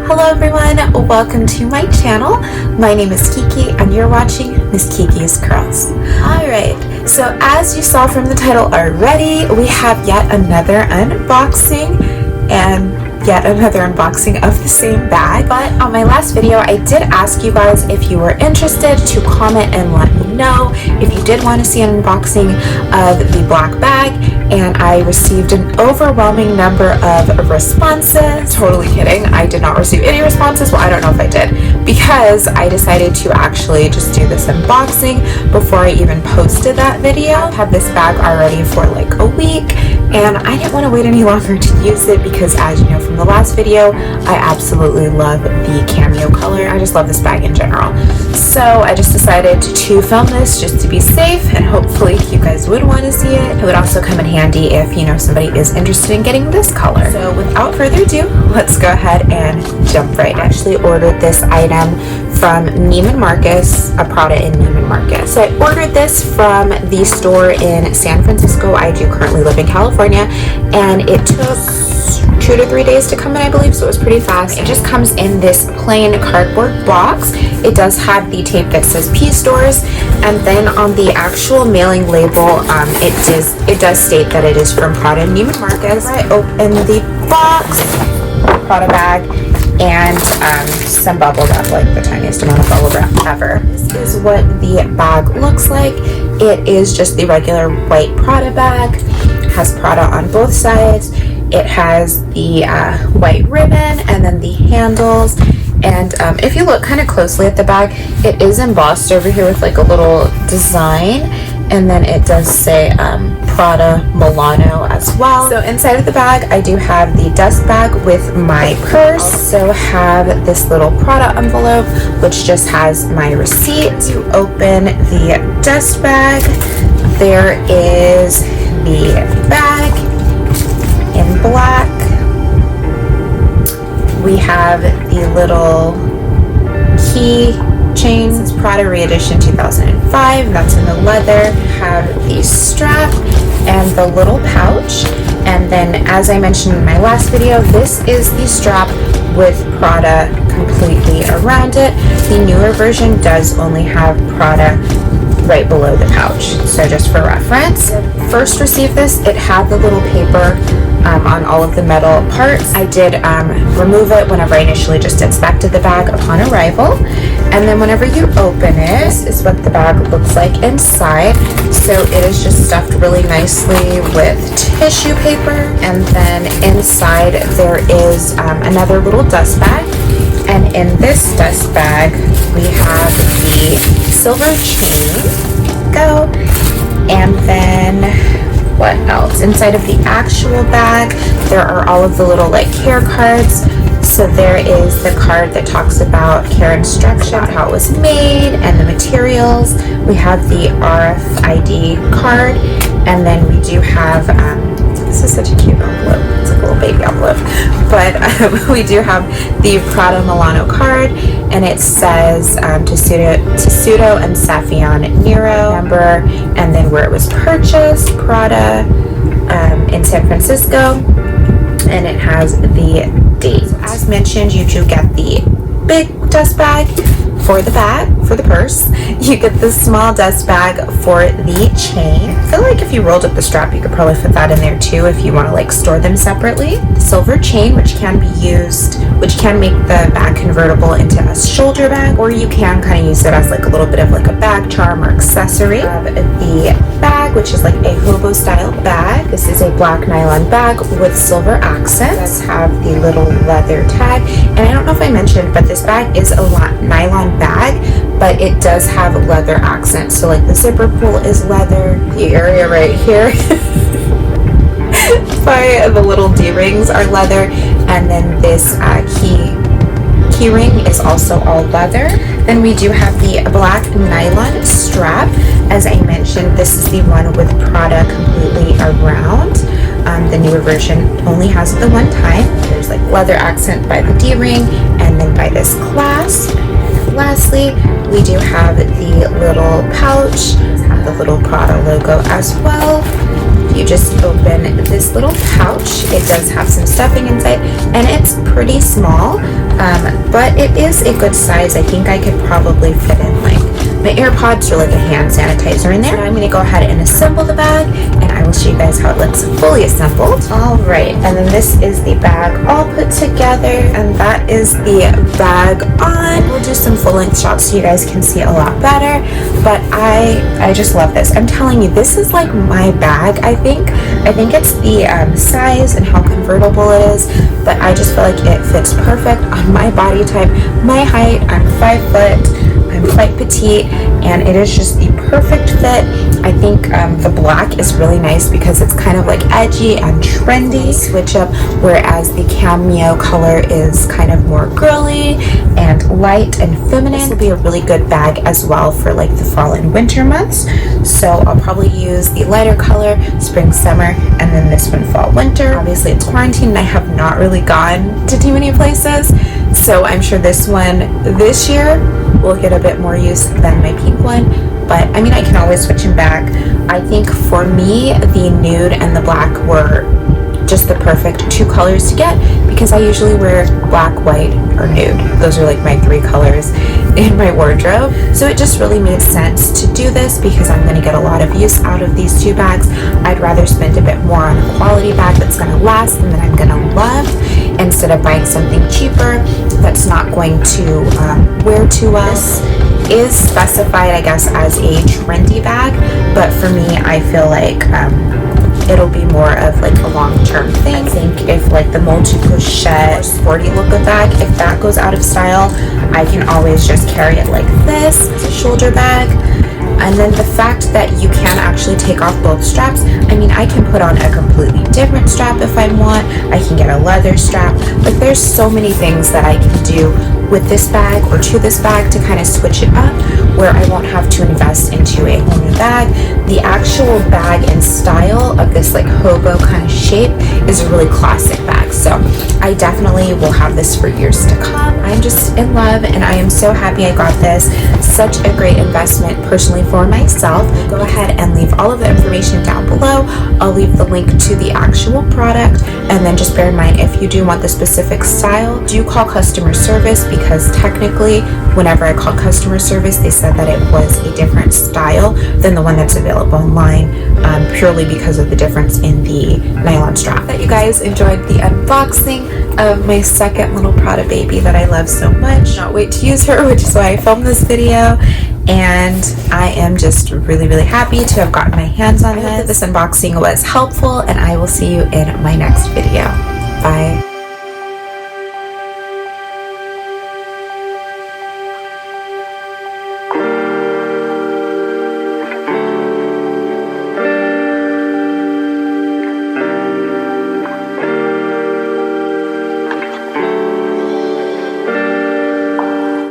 Hello everyone, welcome to my channel. My name is Kiki and you're watching Miss Kiki's Curls. Alright, so as you saw from the title already, we have yet another unboxing of the same bag. But on my last video, I did ask you guys if you were interested to comment and let me know if you did want to see an unboxing of the black bag, and I received an overwhelming number of responses. Totally kidding, I did not receive any responses. Well, I don't know if I did, because I decided to actually just do this unboxing before I even posted that video. I've had this bag already for like a week, and I didn't want to wait any longer to use it because, as you know from the last video, I absolutely love the cameo color. I just love this bag in general. So I just decided to film this just to be safe, and hopefully you guys would want to see it. It would also come in handy if, you know, somebody is interested in getting this color. So without further ado, let's go ahead and jump right in. I actually ordered this item from Neiman Marcus, a PRADA in Neiman Marcus. So I ordered this from the store in San Francisco. I do currently live in California, and it took 2 to 3 days to come in, I believe, so it was pretty fast. It just comes in this plain cardboard box. It does have the tape that says P Stores, and then on the actual mailing label, it does state that it is from PRADA in Neiman Marcus. I opened the box, PRADA bag, and some bubble wrap, like the tiniest amount of bubble wrap ever. This is what the bag looks like. It is just the regular white PRADA bag. It has PRADA on both sides. It has the white ribbon and then the handles. And if you look kind of closely at the bag, it is embossed over here with like a little design. And then it does say PRADA Milano as well. So inside of the bag, I do have the dust bag with my purse. Also have this little PRADA envelope, which just has my receipt. To open the dust bag, there is the bag in black. We have the little key chains. It's PRADA Reedition 2005. That's in the leather. Have the strap and the little pouch. And then, as I mentioned in my last video, this is the strap with PRADA completely around it. The newer version does only have PRADA right below the pouch. So just for reference, first received this, it had the little paper on all of the metal parts. I did remove it whenever I initially just inspected the bag upon arrival. And then whenever you open it, this is what the bag looks like inside. So it is just stuffed really nicely with tissue paper. And then inside there is another little dust bag. And in this dust bag, we have the silver chain. Go. And then what else? Inside of the actual bag, there are all of the little like care cards. So there is the card that talks about care instruction, how it was made, and the materials. We have the RFID card, and then we do have, this is such a cute envelope. It's like a little baby envelope. But we do have the PRADA Milano card, and it says Tessuto and Saffion Nero number, and then where it was purchased, PRADA in San Francisco, and it has the date. So as mentioned, you do get the big dust bag for the purse. You get the small dust bag for the chain. I feel like if you rolled up the strap, you could probably fit that in there too if you want to like store them separately. The silver chain, which can be used, which can make the bag convertible into a shoulder bag, or you can kind of use it as like a little bit of like a bag charm or accessory. The bag, which is like a hobo style bag. This is a black nylon bag with silver accents. It does have the little leather tag, and I don't know if I mentioned, but this bag is a nylon bag, but it does have leather accents. So like the zipper pull is leather, the area right here by the little D-rings are leather, and then this key ring is also all leather. Then we do have the black nylon strap. As I mentioned, this is the one with PRADA completely around. The newer version only has it the one time. There's like leather accent by the D-ring, and then by this clasp. Lastly, we do have the little pouch, have the little PRADA logo as well. You just open this little pouch. It does have some stuffing inside, and it's pretty small. but it is a good size. I think I could probably fit in like my AirPods or like a hand sanitizer in there. So now I'm going to go ahead and assemble the bag, and I will show you guys how it looks fully assembled. All right, and then this is the bag all put together, and that is the bag on. We'll do some full-length shots so you guys can see a lot better, but I just love this. I'm telling you, this is like my bag. I think it's the size and how convertible it is, but I just feel like it fits perfect on my body type, my height. I'm 5 foot. I'm quite petite, and it is just the perfect fit. I think the black is really nice because it's kind of like edgy and trendy switch up, whereas the cameo color is kind of more girly and light and feminine. This will be a really good bag as well for like the fall and winter months. So I'll probably use the lighter color spring, summer, and then this one fall, winter. Obviously it's quarantine and I have not really gone to too many places, so I'm sure this one this year will get a bit more use than my pink one, but I mean, I can always switch them back. I think for me, the nude and the black were just the perfect 2 colors to get, because I usually wear black, white, or nude. Those are like my 3 colors in my wardrobe. So it just really made sense to do this because I'm going to get a lot of use out of these 2 bags. I'd rather spend a bit more on a quality bag that's going to last and that I'm going to love, instead of buying something cheaper that's not going to wear too well. Is specified, I guess, as a trendy bag, but for me, I feel like it'll be more of like a long-term thing. I think if like the multi-pochette sporty look of bag, if that goes out of style, I can always just carry it like this as a shoulder bag. And then the fact that you can actually take off both straps, I mean, I can put on a completely different strap if I want. I can get a leather strap. Like, there's so many things that I can do with this bag or to this bag to kind of switch it up, where I won't have to invest into a whole new bag. The actual bag and style of this like hobo kind of shape is a really classic bag, so I definitely will have this for years to come. I'm just in love, and I am so happy I got this. Such a great investment personally for myself. Go ahead and leave all of the information down below. I'll leave the link to the actual product, and then just bear in mind, if you do want the specific style, do call customer service, because technically whenever I called customer service, they said that it was a different style than the one that's available online, purely because of the difference in the nylon strap. That you guys enjoyed the unboxing of my second little Prada baby that I love so much. Not wait to use her, which is why I filmed this video, and I am just really, really happy to have gotten my hands on this. I hope that this unboxing was helpful, and I will see you in my next video. Bye.